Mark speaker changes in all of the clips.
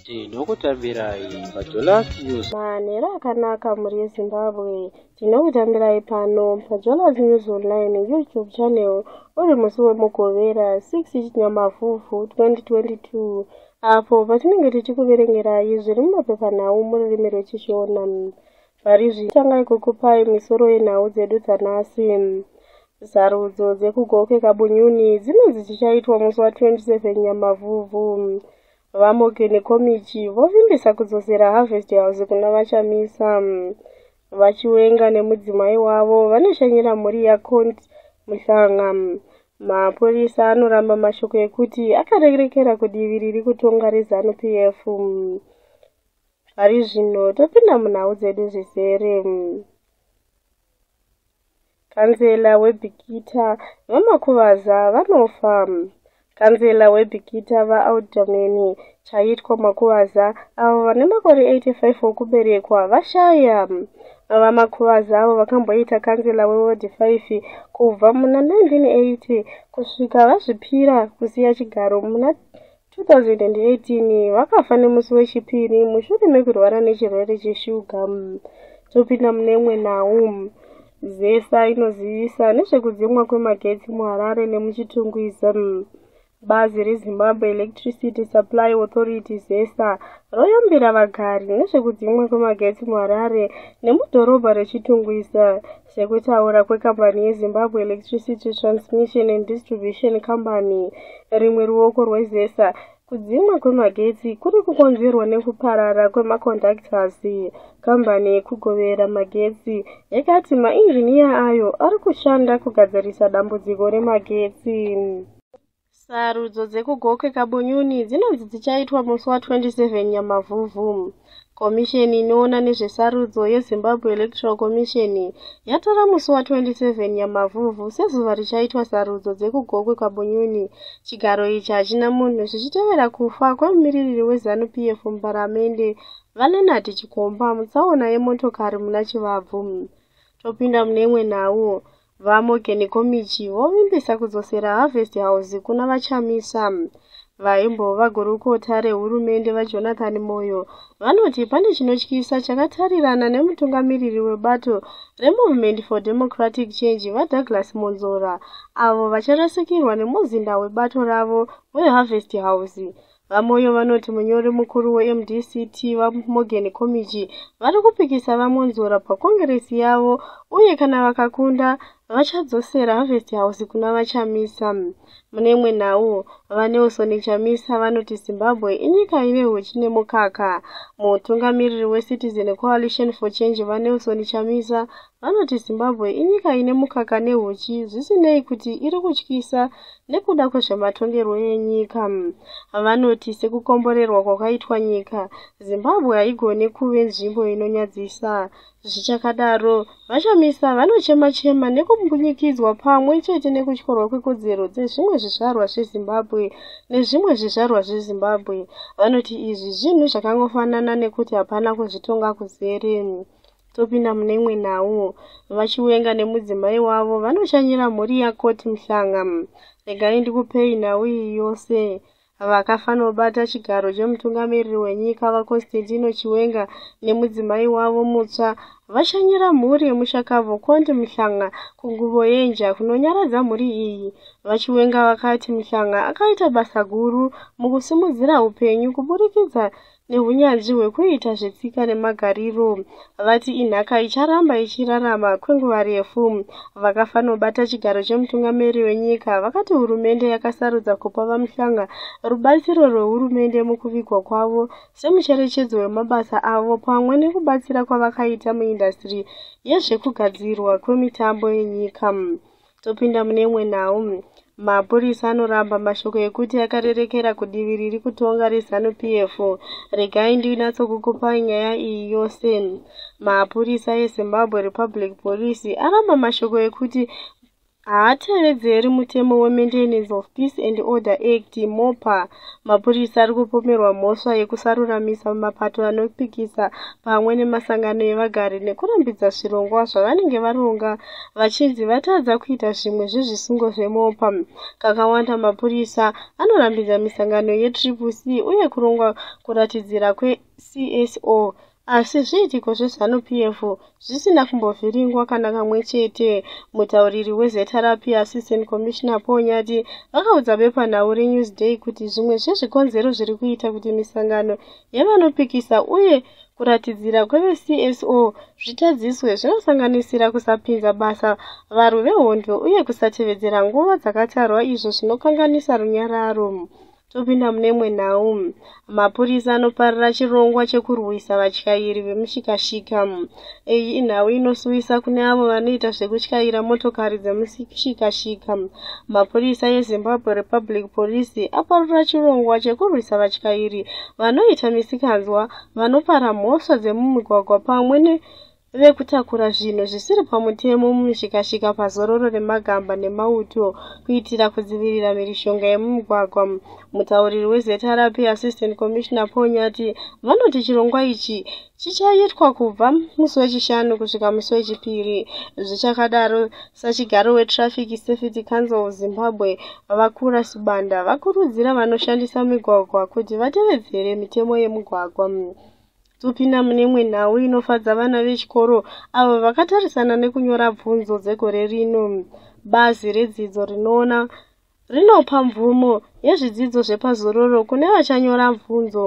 Speaker 1: Tinokutambirai paJolas News.
Speaker 2: Manhero akanaka muri yeZimbabwe. Tinokutambirai pano paJolas News Online YouTube channel uri musi wemugovera 6 Chinyamavhuvhu 2022 apo patinenge tichikuverengerai zviri mumapepanhau mururimi rwechishona. Varizvi tangai kukupai misoro yenhau dzedu dzanhasi. Sarudzo dzekugoke kabunyuni dzinonzi dzichaitwa musi wa27 Nyamavhuvhu. Vamogeni komichi vovimbisa kudzosera Harvest House kuna vachamisa. Vachiwenga nemudzimai wavo vanoshanyira mhuri yaConti Muhlanga. Mapurisa anoramba mashoko ekuti akarerekera kudivi riri kutonga reZANU-PF. Ari zvino topinda munhau dzedu zvisere. Kanzela weBhikita vamakuvaza vanofa. Kanzela weBhikita vaAudameni chaitwa makuvaza avo vane makore 85 okuberekwa vashaya. Vamakuvaza avo vakamboita kanzela weWard 5 kubva muna 1980 kusvika vazvipira kusiya chigaro muna 2018 vakafa nemusi wechipiri mushure mekurwara nechirwere cheshuga. Topinda munemwe nhau. ZESA inozivisa nezvekudzimwa kwemagetsi muHarare nemuchitungwiza. Bazi reZimbabwe Electricity Supply Authority ZESA royambira vagari nezvekudzimwa kwemagetsi muHarare nemudhorobha rechitungwiza. Sekutaura kwekambani yeZimbabwe Electricity Transmission and Distribution Company, rimwe ruoko rweZESA, kudzimwa kwemagetsi kuri kukonzerwa nekuparara kwemaconductors. Kambani yekugovera magetsi yakati mainjiniya ayo ari kushanda kugadzirisa dambudziko remagetsi. Sarudzo dzekugoke kabunyuni dzinonzi dzichaitwa musi wa27 Nyamavhuvhu. Komisheni inoona nezvesarudzo yeZimbabwe Electoral Commission yatora musi wa27 Nyamavhuvhu sezuva richaitwa sarudzo dzekugokwe kabunyuni. Chigaro ichi hachina munhu zvichitevera kufa kwemumiriri weZANU-PF muparamende Valenati Chikomba mutsaona yemotokari muna Chivabvu. Topinda munemwe nhau. Vamogeni komichi vovimbisa kudzosera Harvest House kuna vachamisa. Vaimbova gurukota rehurumende vaJonathan Moyo vanoti pane chinotyisa chakatarirana nemutungamiriri webato reMovement for Democratic Change vaDouglas Monzora avo vacharasikirwa nemuzinda webato ravo weHarvest House. Vamoyo vanoti munyori mukuru weMDCT vaMogeni komichi vari kupikisa vaMonzora pakongeresi yavo uye kana vakakunda vachadzosera Harvest House kuna vachamisa. Munemwe nhau. vaNelson Chamisa vanoti Zimbabwe inyika ine huchi nemukaka. Mutungamiriri weCitizen Coalition for Change vaNelson Chamisa vanoti Zimbabwe inyika ine mukaka nehuchi zvisinei kuti iri kutyisa nekuda kwezvematongerwo enyika. Vanoti sekukomborerwa kwakaitwa nyika, Zimbabwe haigoni kuve nzvimbo inonyadzisa. Zvichakadaro, vachamisa vanochema-chema nekumbunyikidzwa pamwe chete nekutyorwa kwekodzero dzezvimwe zvizvarwa zveZimbabwe nezvimwe zvizvarwa zveZimbabwe. Vanoti izvi zvinhu zvakangofanana nekuti hapana kuzvitonga kuzere. Topinda munemwe nhau. Vachiwenga nemudzimai wavo vanoshanyira mhuri yaConti Muhlanga. Regai ndikupei nhau iyi yose. Vakafanobata chigaro chemutungamiriri wenyika vaConstantino Chiwenga nemudzimai wavo mutsva vashanyira mhuri yemushakavhu Conti Muhlanga kunguvo yenja kunonyaradza mhuri iyi. Vachiwenga vakati Muhlanga akaita basa guru mukusimudzira upenyu kuburikidza nehunyanzvi hwekuita zvetsika nemagariro. Vati inhaka icharamba ichirarama kwenguva refu. Vakafanobata chigaro chemutungamiriri wenyika vakati hurumende yakasarudza kupa vaMuhlanga rubatsiro rwehurumende mukuvigwa kwavo semucherechedzo wemabasa avo pamwe nekubatsira kwavakaita muindastri yezvekugadzirwa kwemitambo yenyika. Topinda munemwe nhau. Mapurisa anoramba mashoko ekuti akarerekera kudivi riri kutonga reZANU-PF. Regai ndinatsokukupai nyaya iyi yose. Mapurisa eZimbabwe Republic Police aramba mashoko ekuti haatevedzeri mutemo weMaintenance of Peace and Order Act MOPA. Mapurisa ari kupomerwa mhosva yekusaruramisa mapato anopikisa pamwe nemasangano evagari nekurambidza zvirongwa zvavanenge varonga vachinzi vatadza kuita zvimwe zvezvisungo zveMOPA. Kakawanda mapurisa anorambidza misangano yeTCC uye kurongwa kuratidzira kweCSO. Asi zviitiko zveZANU-PF zvisina kumbovhiringwa kana kamwe chete. Mutauriri weZRP Assistant Commissioner Paul Nyati vakaudza bepanhau reNewsday kuti zvimwe zvezvikonzero zviri kuita kuti misangano yevanopikisa uye kuratidzira kweCSO zvitadziswe zvinosanganisira kusapinza basa varwi vehondo uye kusatevedzera nguva dzakatarwa, izvo zvinokanganisa runyararo. Topinda munemwe nhau. Mapurisa anoparira chirongwa chekurwisa vatyairi vemushikashika. Iyi inhau inosuwisa kune avo vanoita zvekutyaira motokari dzemushikashika. Mapurisa eZimbabwe Republic Police aparira chirongwa chekurwisa vatyairi vanoita misikanzwa, vanopara mhosva dzemumugwagwa pamwe vekutakura zvinhu zvisiri pamutemo mumishikashika paZororo neMagamba neMauto kuitira kudzivirira mhirishonga yemumugwagwa. Mutauriri weZRP Assistant Commissioner Paul Nyati vanoti chirongwa ichi chichaitwa kubva musi wechishanu kusvika musi wechipiri. Zvichakadaro, sachigaro weTraffic Safety Council of Zimbabwe Vakura Sibanda vakurudzira vanoshandisa migwagwa kuti vatevedzere mitemo yemugwagwa. Topinda munemwe nhau inofadza vana vechikoro avo vakatarisana nekunyora bvunzo dzegore rino. Bazi redzidzo rinopa mvumo yezvidzidzo zvepazororo kune vachanyora bvunzo.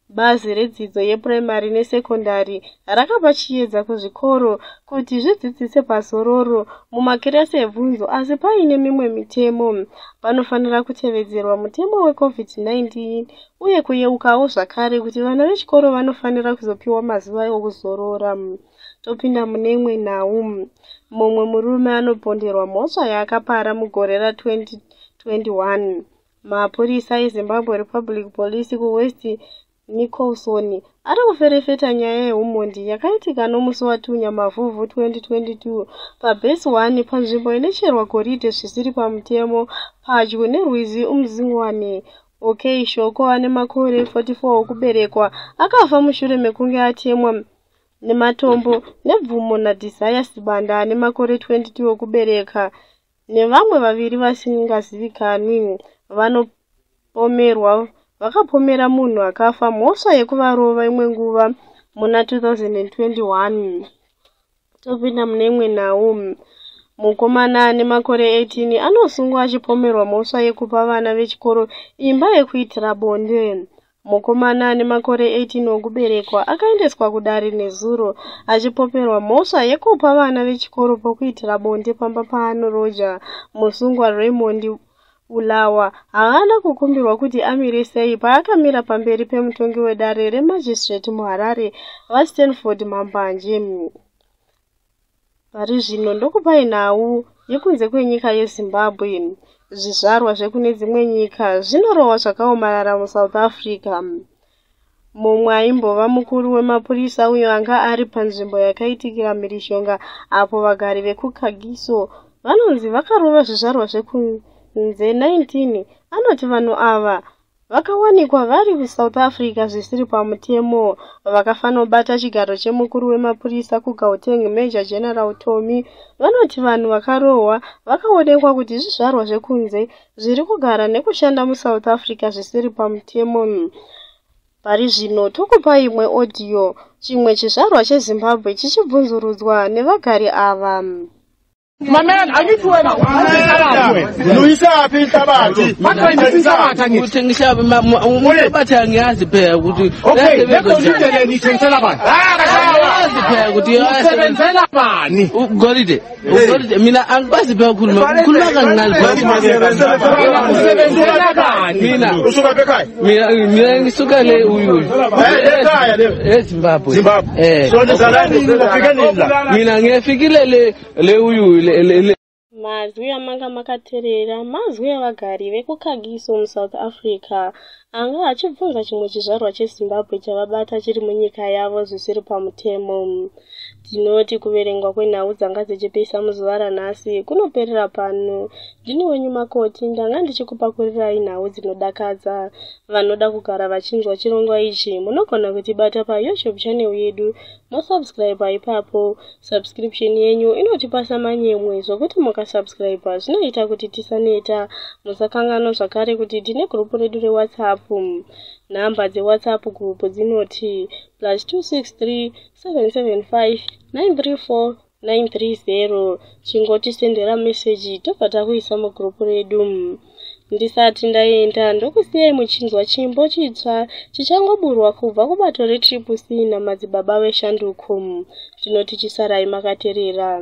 Speaker 2: Bazi redzidzo yeprimary nesekondari rakapa chiedza kuzvikoro kuti zvidzidzise pazororo mumakirasi ebvunzo, asi paine mimwe mitemo. Panofanira kutevedzerwa mutemo weCovid-19 uye kuyeukawo zvakare kuti vana vechikoro vanofanira kuzopiwa mazuva okuzorora. Topinda munemwe nhau. Mumwe murume anoponderwa mhosva yaakapara mugore ra2021. Mapurisa eZimbabwe Republic Police kuWest Nicholson ari kuferefeta nyaya yeumhondi yakaitika nomusi watunya mavhuvhu 2022 paBase 1 panzvimbo inocherwa goridhe zvisiri pamutemo padyo nerwizi uMzingwane. OK Shoko ane makore 44 okuberekwa akafa mushure mekunge atemwa nematombo nebvumo naDesire Sibanda ane makore 22 okubereka nevamwe vaviri vasingazivikanwi. Vakapomera munhu akafa mhosva yekuvarova imwe nguva muna 2021. Topinda munemwe nhau. Mukomana ane makore 18 anosungwa achipomerwa mhosva yekupa vana vechikoro imba yekuitira bonde. Mukomana ane makore 18 okuberekwa akaendeswa kudare nezuro achipomerwa mhosva yekupa vana vechikoro pokuitira bonde pamba paanoroja. Musungwa Raymond Ulawa haana kukumbirwa kuti amire sei paakamira pamberi pemutongi wedare remajistrate muHarare vaStanford Mambanje. Pari zvino ndokupai nhau yekunze kwenyika yeZimbabwe. Zvizvarwa zvekune dzimwe nyika zvinorohwa zvakaomarara muSouth Africa. Mumwe aimbova mukuru wemapurisa uyo anga ari panzvimbo yakaitikira mhirishonga apo vagari vekuKagiso vanonzi vakarova zvizvarwa zvekunze 19. Anoti vanhu ava vakawanikwa vari kuSouth Africa zvisiri pamutemo. Vakafanobata chigaro chemukuru wemapurisa kuGauteng Major General Tommy vanoti vanhu vakarohwa vakaonekwa kuti zvizvarwa zvekunze zviri kugara nekushanda muSouth Africa zvisiri pamutemo. Pari zvino tokupa imwe audio chimwe chizvarwa cheZimbabwe chichibvunzurudzwa nevagari ava.
Speaker 3: My man, I need to wear my Luisa Pintabati. Okay, let's go to the Nissan Salaman.
Speaker 2: Mazwi amanga makaterera mazwi evagari vekuKagiso muSouth Africa anga achibvunza chimwe chizvarwa cheZimbabwe chavabata chiri munyika yavo zvisiri pamutemo. Tinoti kuverengwa kwenhau dzanga dzichipisa muzuva ranhasi kunoperera pano. Ndini wenyu Makoti, ndanga ndichikupakurirai nhau dzinodakadza. Vanoda kugara vachinzwa chirongwa ichi munogona kutibata paYouTube channel yedu mosubscribe ipapo. Subscription yenyu inotipasa manyemwe zvokuti mukasubscribe zvinoita kuti tisaneta. Musakanganwa zvakare kuti tine gurupu redu reWhatsApp. Namba dzeWhatsApp gurupu dzinoti +263 775 934 930. Chingotisendera meseji tobva takuisa mugurupu redu. Ndisati ndaenda ndokusiyai muchinzwa chimbo chitsva chichangoburwa kubva kubato reTriple C namadzibaba veshanduko. Tinoti chisarai makaterera.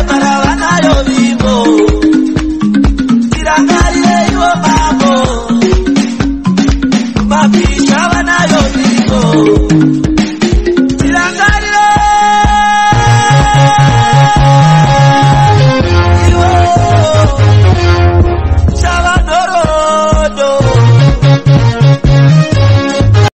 Speaker 4: Para